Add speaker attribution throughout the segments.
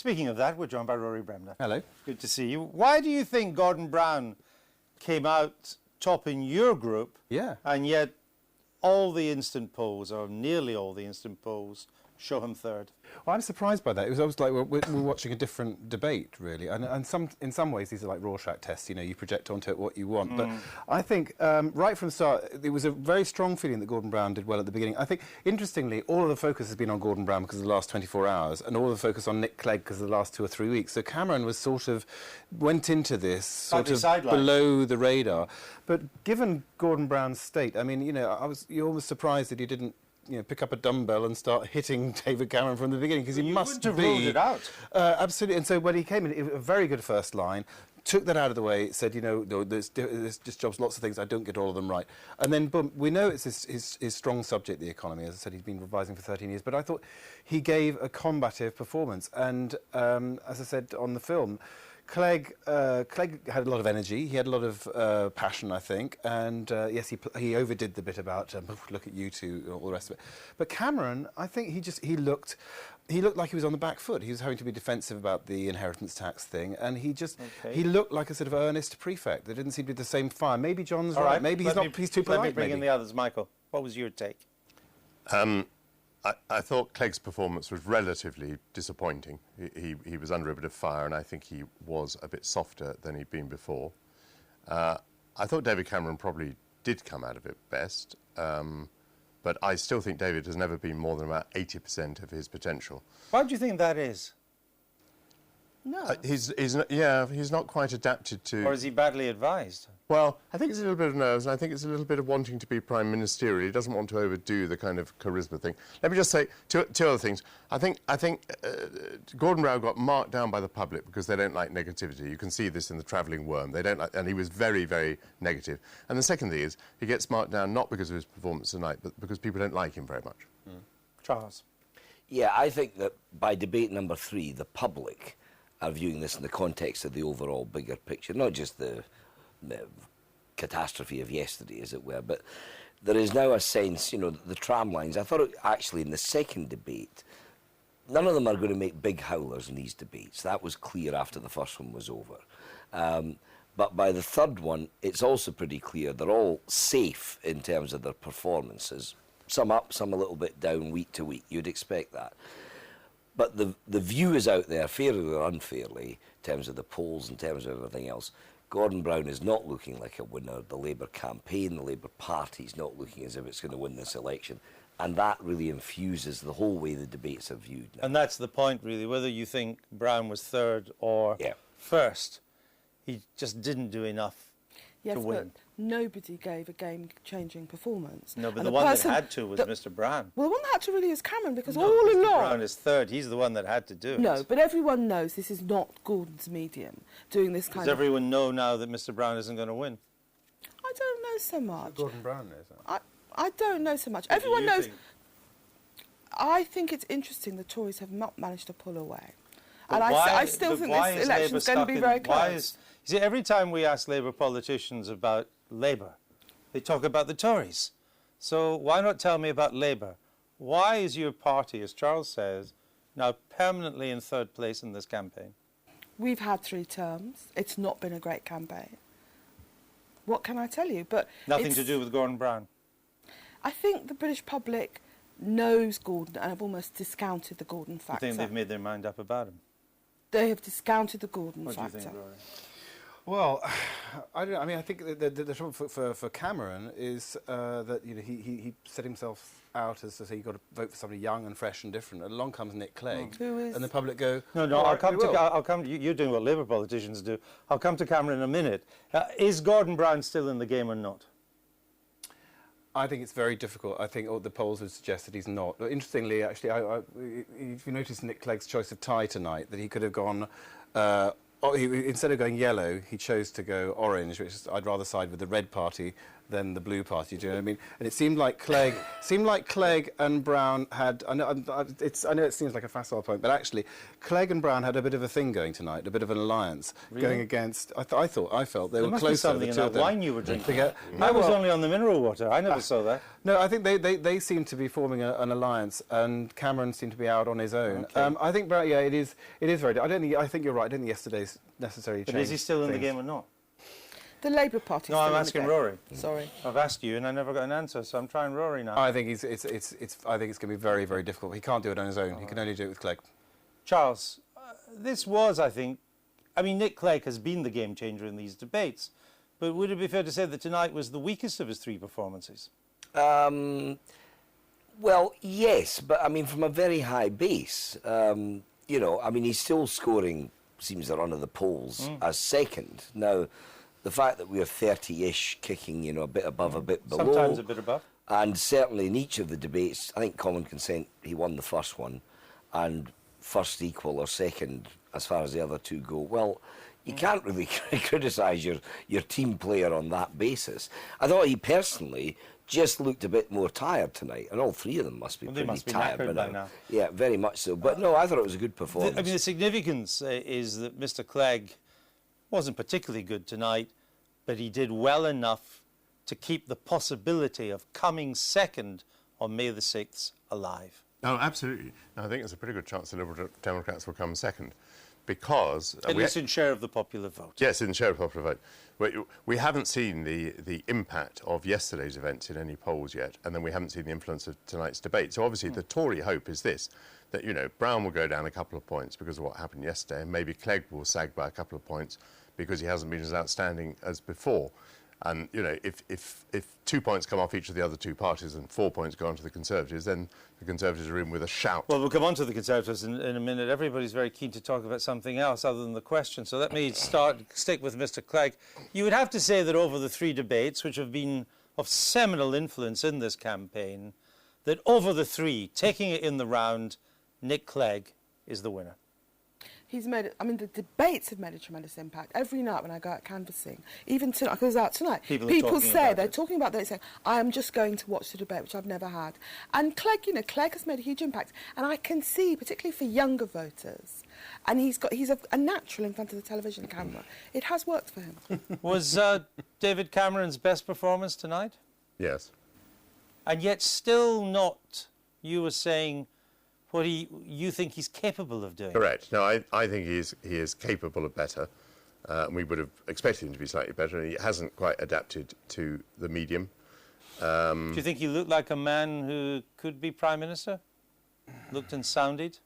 Speaker 1: Speaking of that, we're joined by Rory Bremner.
Speaker 2: Hello.
Speaker 1: Good to see you. Why do you think Gordon Brown came out top in your group?
Speaker 2: Yeah.
Speaker 1: And yet all the instant polls, or nearly all the instant polls, show him third?
Speaker 2: Well, I'm surprised by that. It was almost like we're watching a different debate, really. And in some ways, these are like Rorschach tests. You know, you project onto it what you want. But I think right from the start, there was a very strong feeling that Gordon Brown did well at the beginning. I think, interestingly, all of the focus has been on Gordon Brown because of the last 24 hours, and all of the focus on Nick Clegg because of the last 2 or 3 weeks. So Cameron was sort of went into this sort of below the radar. But given Gordon Brown's state, I mean, you know, you're almost surprised that he didn't, you know, pick up a dumbbell and start hitting David Cameron from the beginning, because he must
Speaker 1: have ruled it out.
Speaker 2: Absolutely. And so when he came in, a very good first line, took that out of the way, said, you know, no, this job's lots of things, I don't get all of them right. And then, boom, we know it's his strong subject, the economy. As I said, he's been revising for 13 years. But I thought he gave a combative performance. And as I said on the film, Clegg had a lot of energy. He had a lot of passion, I think, and yes, he overdid the bit about look at you two, all the rest of it. But Cameron, I think he looked like he was on the back foot. He was having to be defensive about the inheritance tax thing, and he looked like a sort of earnest prefect. There didn't seem to be the same fire. Maybe John's right. Maybe he's too polite.
Speaker 1: Let me bring in the others. Michael, what was your take?
Speaker 3: I thought Clegg's performance was relatively disappointing. He was under a bit of fire, and I think he was a bit softer than he'd been before. I thought David Cameron probably did come out of it best, but I still think David has never been more than about 80% of his potential.
Speaker 1: Why do you think that is?
Speaker 4: No.
Speaker 3: He's not quite adapted to...
Speaker 1: Or is he badly advised?
Speaker 3: Well, I think it's a little bit of nerves, and I think it's a little bit of wanting to be prime ministerial. He doesn't want to overdo the kind of charisma thing. Let me just say two other things. I think Gordon Brown got marked down by the public because they don't like negativity. You can see this in The Travelling Worm. They don't like, and he was very, very negative. And the second thing is, he gets marked down not because of his performance tonight, but because people don't like him very much.
Speaker 1: Charles?
Speaker 5: Yeah, I think that by debate number 3, the public are viewing this in the context of the overall bigger picture, not just the catastrophe of yesterday, as it were, but there is now a sense, you know, the tram lines, I thought actually in the second debate, none of them are going to make big howlers in these debates. That was clear after the first one was over. But by the third one, it's also pretty clear they're all safe in terms of their performances. Some up, some a little bit down week to week. You'd expect that. But the view is out there, fairly or unfairly, in terms of the polls, in terms of everything else. Gordon Brown is not looking like a winner. The Labour campaign, the Labour Party is not looking as if it's going to win this election. And that really infuses the whole way the debates are viewed now.
Speaker 1: And that's the point, really, whether you think Brown was third or first. He just didn't do enough to win.
Speaker 4: But nobody gave a game-changing performance.
Speaker 1: No, but the one that had to was Mr. Brown.
Speaker 4: Well, the one that had to really was Cameron, because all
Speaker 1: Mr.
Speaker 4: along...
Speaker 1: Brown is third. He's the one that had to do it.
Speaker 4: No, but everyone knows this is not Gordon's medium, doing this kind of...
Speaker 1: Does everyone know now that Mr. Brown isn't going to win?
Speaker 4: I don't know so much.
Speaker 2: Gordon Brown knows that.
Speaker 4: I don't know so much. Everyone knows... I think it's interesting the Tories have not managed to pull away.
Speaker 1: But
Speaker 4: and I still think this election's going to be very close.
Speaker 1: You see, every time we ask Labour politicians about Labour, they talk about the Tories. So why not tell me about Labour? Why is your party, as Charles says, now permanently in third place in this campaign?
Speaker 4: We've had 3 terms. It's not been a great campaign. What can I tell you? But
Speaker 1: nothing to do with Gordon Brown?
Speaker 4: I think the British public knows Gordon and have almost discounted the Gordon factor.
Speaker 1: You think they've made their mind up about him?
Speaker 4: They have discounted the Gordon factor.
Speaker 1: What do you think, Rory?
Speaker 2: Well, I don't know. I mean, I think the trouble for Cameron is that, you know, he set himself out as to say you've got to vote for somebody young and fresh and different. And along comes Nick Clegg, and the public go,
Speaker 1: No, I'll come to you're doing what Labour politicians do. I'll come to Cameron in a minute. Is Gordon Brown still in the game or not?
Speaker 2: I think it's very difficult. I think all the polls would suggest that he's not. But interestingly, actually, if you notice Nick Clegg's choice of tie tonight, that he could have gone... instead of going yellow, he chose to go orange, which is, I'd rather side with the Red Party than the Blue Party. Do you know what I mean? And it seemed like Clegg and Brown had. I know it seems like a facile point, but actually, Clegg and Brown had a bit of a thing going tonight, a bit of an alliance going against. I felt they
Speaker 1: There
Speaker 2: were
Speaker 1: must be
Speaker 2: closer.
Speaker 1: something
Speaker 2: The
Speaker 1: in
Speaker 2: two
Speaker 1: that
Speaker 2: of them.
Speaker 1: wine you were drinking. I was only on the mineral water. I never saw that.
Speaker 2: No, I think they seem to be forming an alliance, and Cameron seemed to be out on his own.
Speaker 1: Okay.
Speaker 2: I think, yeah, it is very. I think you're right. I don't think yesterday's necessarily changed.
Speaker 1: But is he still in the
Speaker 2: things.
Speaker 1: game or not?
Speaker 4: The Labour Party.
Speaker 1: No, I'm asking Rory.
Speaker 4: Sorry.
Speaker 1: I've asked you and I never got an answer, so I'm trying Rory now.
Speaker 2: I think I think it's going to be very, very difficult. He can't do it on his own. He can only do it with Clegg.
Speaker 1: Charles, this was, I think, I mean, Nick Clegg has been the game changer in these debates, but would it be fair to say that tonight was the weakest of his three performances?
Speaker 5: Well, yes, but I mean, from a very high base. You know, I mean, he's still scoring, seems to run of the polls, as second. Now, the fact that we're 30-ish, kicking, you know, a bit above, a bit below.
Speaker 1: Sometimes a bit above.
Speaker 5: And certainly in each of the debates, I think common consent, he won the first one, and first equal or second as far as the other two go. Well, you can't really criticise your team player on that basis. I thought he personally just looked a bit more tired tonight, and all three of them must be pretty tired
Speaker 1: by now.
Speaker 5: Yeah, very much so. But no, I thought it was a good performance.
Speaker 1: I mean, the significance is that Mr. Clegg wasn't particularly good tonight, but he did well enough to keep the possibility of coming second on May the 6th alive.
Speaker 3: Oh, absolutely. No, I think there's a pretty good chance the Liberal Democrats will come second, because...
Speaker 1: At least in share of the popular vote.
Speaker 3: Yes, in share of popular vote. We haven't seen the impact of yesterday's events in any polls yet, and then we haven't seen the influence of tonight's debate. So obviously the Tory hope is this, that, you know, Brown will go down a couple of points because of what happened yesterday, and maybe Clegg will sag by a couple of points because he hasn't been as outstanding as before. And, you know, if 2 points come off each of the other two parties and 4 points go on to the Conservatives, then the Conservatives are in with a shout.
Speaker 1: Well, we'll come on to the Conservatives in a minute. Everybody's very keen to talk about something else other than the question. So let me stick with Mr. Clegg. You would have to say that over the three debates, which have been of seminal influence in this campaign, that over the three, taking it in the round, Nick Clegg is the winner.
Speaker 4: He's made, I mean, the debates have made a tremendous impact. Every night when I go out canvassing, even tonight, I was out tonight, people say, they're talking about that, saying, I am just going to watch the debate, which I've never had. And Clegg, you know, Clegg has made a huge impact. And I can see, particularly for younger voters, and he's a natural in front of the television camera. It has worked for him.
Speaker 1: Was David Cameron's best performance tonight?
Speaker 3: Yes.
Speaker 1: And yet still not, you were saying, what you think he's capable of doing.
Speaker 3: Correct. No, I think he is capable of better. We would have expected him to be slightly better, and he hasn't quite adapted to the medium.
Speaker 1: Do you think he looked like a man who could be Prime Minister? Looked and sounded?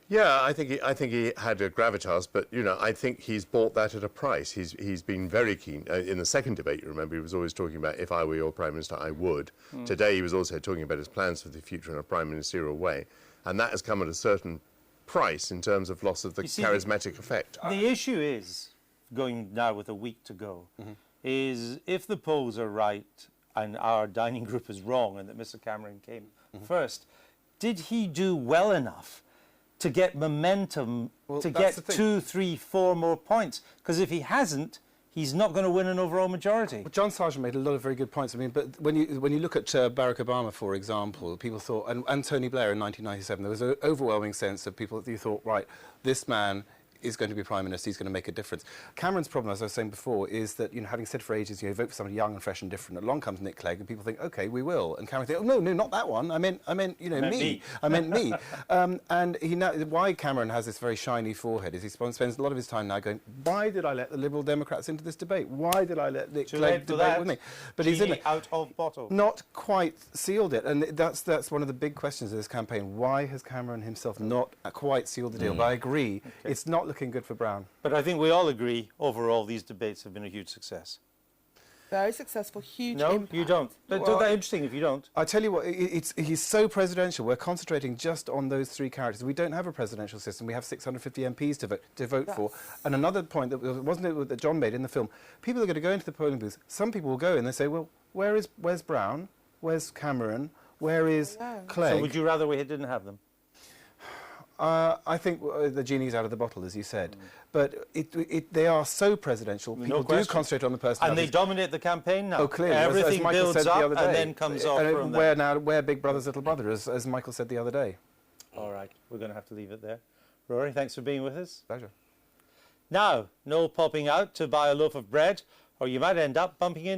Speaker 3: Yeah, I think he had a gravitas, but, you know, I think he's bought that at a price. He's been very keen. In the second debate, you remember, he was always talking about, if I were your Prime Minister, I would. Today, he was also talking about his plans for the future in a prime ministerial way. And that has come at a certain price in terms of loss of the charismatic effect.
Speaker 1: The issue is, going now with a week to go, is if the polls are right and our dining group is wrong and that Mr. Cameron came first, did he do well enough to get momentum, to get 2, 3, 4 more points? Because if he hasn't, he's not going to win an overall majority.
Speaker 2: Well, John Sargent made a lot of very good points. I mean, but when you look at Barack Obama, for example, people thought, and Tony Blair in 1997, there was an overwhelming sense of people that you thought, right, this man is going to be Prime Minister, he's going to make a difference. Cameron's problem, as I was saying before, is that, you know, having said for ages, you know, vote for somebody young and fresh and different. Along comes Nick Clegg, and people think, OK, we will. And Cameron thinks, oh, no, not that one. I meant, you know, me. I meant me. And why Cameron has this very shiny forehead is he spends a lot of his time now going, why did I let the Liberal Democrats into this debate? Why did I let Nick Clegg debate with me? But he's in it.
Speaker 1: Out of bottle.
Speaker 2: Not quite sealed it. And that's one of the big questions of this campaign. Why has Cameron himself not quite sealed the deal? But I agree, it's not looking good for Brown.
Speaker 1: But I think we all agree, overall, these debates have been a huge success.
Speaker 4: Very successful, huge
Speaker 1: No,
Speaker 4: impact.
Speaker 1: you don't. That's that interesting if you don't.
Speaker 2: I tell you what, he's so presidential. We're concentrating just on those three characters. We don't have a presidential system. We have 650 MPs to vote for. And another point that wasn't it that John made in the film, people are going to go into the polling booths. Some people will go and they say, well, where's Brown? Where's Cameron? Where is Clegg?
Speaker 1: So would you rather we didn't have them?
Speaker 2: I think the genie's out of the bottle, as you said. But they are so presidential. People do concentrate on the personalities.
Speaker 1: And they dominate the campaign now.
Speaker 2: Oh, clearly.
Speaker 1: Everything
Speaker 2: as Michael
Speaker 1: builds
Speaker 2: said the
Speaker 1: up
Speaker 2: other day.
Speaker 1: and then comes off from there.
Speaker 2: We're big brother's little brother, as Michael said the other day.
Speaker 1: All right, we're going to have to leave it there. Rory, thanks for being with us.
Speaker 2: Pleasure.
Speaker 1: Now, no popping out to buy a loaf of bread, or you might end up bumping into